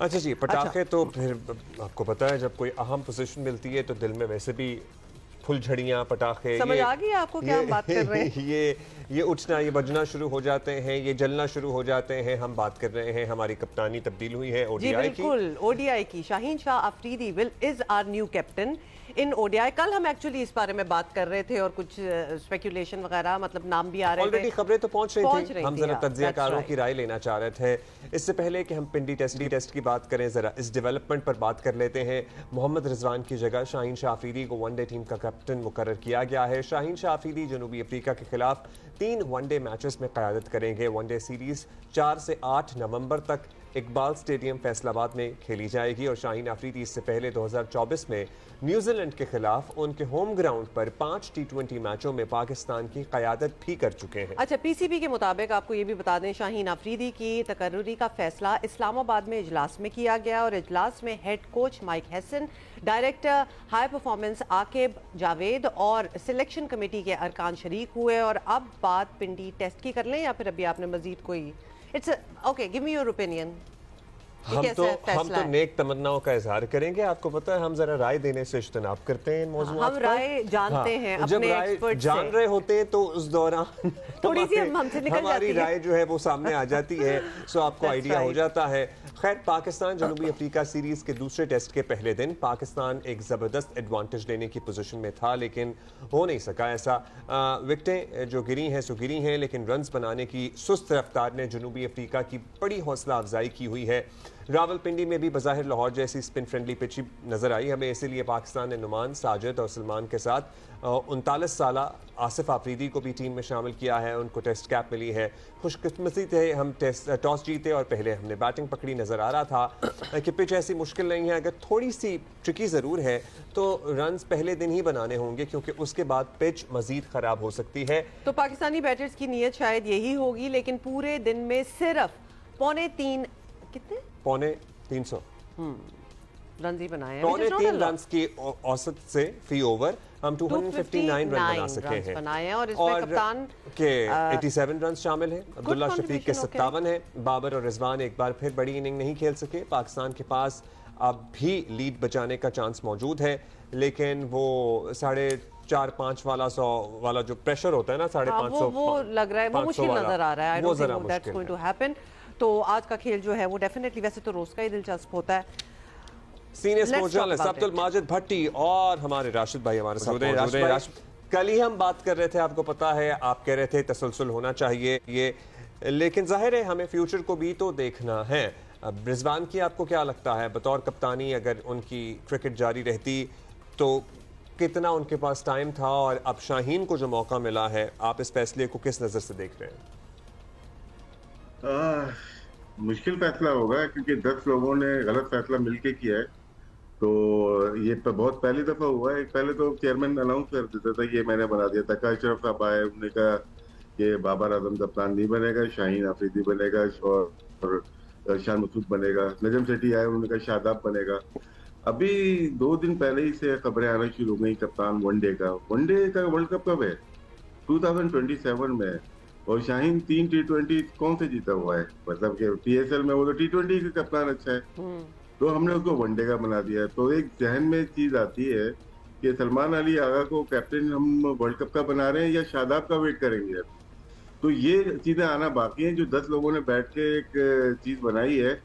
अच्छा जी, पटाखे तो फिर आपको पता है जब कोई अहम पोजीशन मिलती है तो दिल में वैसे भी फुलझड़ियाँ, पटाखे, समझ आ गई आपको क्या हम बात कर रहे हैं? ये उठना, ये बजना शुरू हो जाते हैं, ये जलना शुरू हो जाते हैं। हम बात कर रहे हैं, हमारी कप्तानी तब्दील हुई है जी ओडीआई की। बिल्कुल, ओडीआई की। Shaheen Shah Afridi will is our new captain in ODI. कल हम एक्चुअली इस बारे में बात कर रहे थे और कुछ स्पेकुलेशन वगैरह, मतलब नाम भी आ रहे थे। ऑलरेडी खबरें तो पहुंच रही थी। हम जरा तज्जियाकारों की राय लेना चाह रहे थे। इससे पहले कि हम पिंडी टेस्ट की बात करें, जरा इस डेवलपमेंट पर बात कर लेते हैं। मोहम्मद रिजवान की जगह शाहीन शाह अफरीदी को वनडे टीम का कैप्टन मुकर्रर किया गया है। शाहीन शाह अफरीदी जनूबी अफ्रीका के खिलाफ 3 वनडे मैचेस में क़यादत करेंगे। वनडे सीरीज 4 से 8 नवंबर तक इकबाल स्टेडियम फैसलाबाद में खेली जाएगी और शाहीन अफरीदी इससे पहले 2024 में न्यूजीलैंड के खिलाफ उनके होम ग्राउंड पर 5 T20 मैचों में पाकिस्तान की क़यादत भी कर चुके हैं। अच्छा, पीसीबी के मुताबिक आपको ये भी बता दें, शाहीन अफरीदी की तकर्रुरी का फैसला इस्लामाबाद में इजलास में किया गया और इजलास में head coach mic Hesson, director high performance Aqib Javed और सिलेक्शन कमेटी के अरकान शरीक हुए। और अब बात पिंडी टेस्ट की कर लें या फिर अभी आपने मजीद कोई? It's okay, give me your opinion. हम तो नेक तमन्नाओं का इजहार करेंगे। आपको पता है हम जरा राय देने से इज्तनाब करते हैं इन मौज़ूआत हम राय जानते हैं अपने जब राय जान रहे होते हैं तो उस दौरान थोड़ी सी हमसे निकल हमारी जाती है। राय जो है वो सामने आ जाती है, सो आपको आइडिया हो जाता है। खैर, पाकिस्तान जनूबी अफ्रीका सीरीज के दूसरे टेस्ट के पहले दिन पाकिस्तान एक ज़बरदस्त एडवांटेज लेने की पोजीशन में था, लेकिन हो नहीं सका ऐसा। विकेटें जो गिरी हैं सो गिरी हैं, लेकिन रन्स बनाने की सुस्त रफ्तार ने जनूबी अफ्रीका की बड़ी हौसला अफजाई की हुई है। रावलपिंडी में भी बज़ाहिर लाहौर जैसी स्पिन फ्रेंडली पिच नजर आई हमें, इसीलिए पाकिस्तान ने नुमान, साजिद और सलमान के साथ 39 साला आसिफ आफरीदी को भी टीम में शामिल किया है। उनको टेस्ट कैप मिली है। खुशकिस्मती थे हम टॉस जीते और पहले हमने बैटिंग पकड़ी। नजर आ रहा था कि पिच ऐसी मुश्किल नहीं है, अगर थोड़ी सी ट्रिकी ज़रूर है तो रन्स पहले दिन ही बनाने होंगे, क्योंकि उसके बाद पिच मजीद ख़राब हो सकती है। तो पाकिस्तानी बैटर्स की नीयत शायद यही होगी, लेकिन पूरे दिन में सिर्फ पौने 300 रन ही बनाए हैं। पौने 3 रन की औसत से फी ओवर हम 259 रन बना सके हैं बनाए हैं और इसमें कप्तान के 87 रन शामिल हैं। अब्दुल्ला शफीक के 57 हैं। बाबर और रिजवान एक बार फिर बड़ी इनिंग नहीं खेल सके। पाकिस्तान के पास अब भी लीड बचाने का चांस मौजूद है, लेकिन वो 4.5-5 वाला जो प्रेशर होता है ना, 550 वो लग रहा है, वो मुश्किल नजर आ रहा है। वो जरा मुश्किल है। तो आज का खेल जो है वो डेफिनेटली, वैसे तो रोज का ही दिलचस्प होता है। Senior sports journalist Abdul Majid Bhatti और हमारे राशिद भाई हमारे साथ। कल ही हम बात कर रहे थे, आपको पता है, आप कह रहे थे तसलसल होना चाहिए ये, लेकिन जाहिर है हमें फ्यूचर को भी तो देखना है। अब रिजवान की आपको क्या लगता है बतौर कप्तानी, अगर उनकी क्रिकेट जारी रहती तो कितना उनके पास टाइम था, और अब शाहीन को जो मौका मिला है, आप इस फैसले को किस नज़र से देख रहे हैं? मुश्किल फैसला होगा, क्योंकि 10 लोगों ने गलत फैसला मिलके किया है। तो ये बहुत पहली दफा हुआ है। पहले तो चेयरमैन अनाउंस कर देता था, ये मैंने बना दिया था। अशरफ साहब आए, उन्होंने कहा कि बाबर आजम कप्तान नहीं बनेगा, शाहीन अफरीदी बनेगा और शान मसूद बनेगा। नजम सेठी आए, उन्होंने कहा शादाब बनेगा। अभी 2 दिन पहले ही से खबरें आना शुरू हो गई कप्तान वनडे का वर्ल्ड कप कब है? 2027 में। और शाहीन 3 T20 कौन से जीता हुआ है? मतलब कि PSL में वो तो T20 का कप्तान अच्छा है, तो हमने उसको वनडे का बना दिया। तो एक जहन में चीज आती है कि सलमान अली आगा को कैप्टन हम वर्ल्ड कप का बना रहे हैं या शादाब का वेट करेंगे। तो ये चीजें आना बाकी हैं। जो 10 लोगों ने बैठ के एक चीज बनाई है,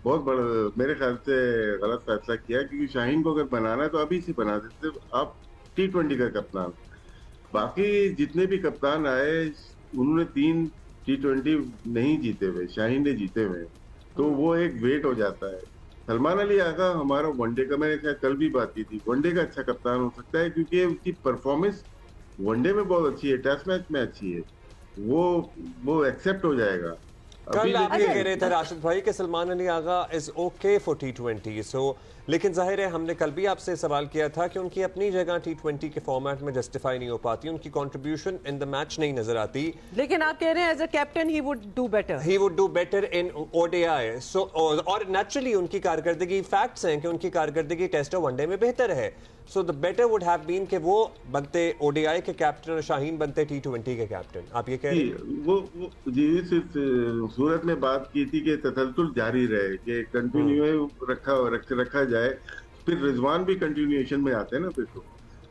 बहुत बड़ा मेरे ख्याल से गलत फैसला किया, क्योंकि शाहीन को अगर बनाना है तो अभी से बना देते आप T20 का कप्तान। बाकी जितने भी कप्तान आए उन्होंने 3 T20 नहीं जीते हुए, शाहीन ने जीते हुए, तो वो एक वेट हो जाता है। सलमान अली आगा हमारा वनडे का, मैंने शायद कल भी बात की थी, वनडे का अच्छा कप्तान हो सकता है, क्योंकि उसकी परफॉर्मेंस वनडे में बहुत अच्छी है, टेस्ट मैच में अच्छी है, वो एक्सेप्ट हो जाएगा। कल आप ये कह रहे थे राशिद भाई कि Salman Ali Agha is okay for T20, सो लेकिन जाहिर है हमने कल भी आपसे सवाल किया था कि उनकी अपनी जगह T20 के फॉर्मेट में जस्टिफाई नहीं हो पाती, उनकी कंट्रीब्यूशन इन द मैच नहीं नजर आती। लेकिन आप कह रहे हैं as a captain he would do better in ODI। So और नेचुरली उनकी कारकर्दगी, फैक्ट्स हैं कि उनकी कारकर्दगी टेस्ट और वनडे में बेहतर है। So the better would have been कि वो बनते ODI के कैप्टन और शाहीन बनते T20 के कैप्टन। आप ये कह रहे हैं? वो जी सिर्फ सूरत में बात की थी कि तसलसल जारी रहे, कि कंटिन्यू रखा जाए। फिर रिजवान भी कंटिन्यूएशन में आते हैं ना,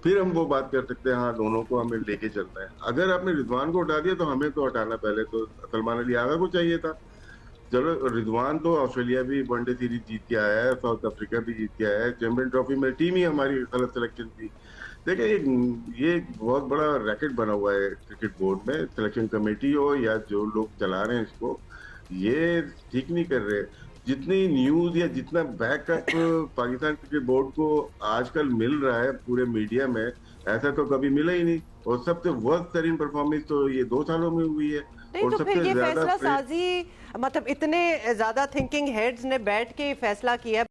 फिर हम वो बात कर सकते हैं, हाँ दोनों को हमें लेके चलना है। अगर आपने रिजवान को हटा दिया तो हमें तो हटाना, पहले तो सलमान अली आगा को चाहिए था। चलो, रिजवान तो ऑस्ट्रेलिया भी वनडे सीरीज जीत के आया है, साउथ अफ्रीका भी जीत के आया है, चैंपियन ट्रॉफी में टीम ही हमारी गलत सिलेक्शन थी। देखिए, ये एक बहुत बड़ा रैकेट बना हुआ है क्रिकेट बोर्ड में, सिलेक्शन कमेटी हो या जो लोग चला रहे हैं इसको, ये ठीक नहीं कर रहे। जितनी न्यूज या जितना बैकअप पाकिस्तान क्रिकेट बोर्ड को आजकल मिल रहा है पूरे मीडिया में, ऐसा तो कभी मिला ही नहीं। और सबसे वर्स्ट तरीन परफॉर्मेंस तो ये 2 सालों में हुई है। नहीं और तो फिर सबसे ये ज्यादा फैसला साजी, मतलब इतने ज्यादा थिंकिंग हेड्स ने बैठ के ये फैसला किया।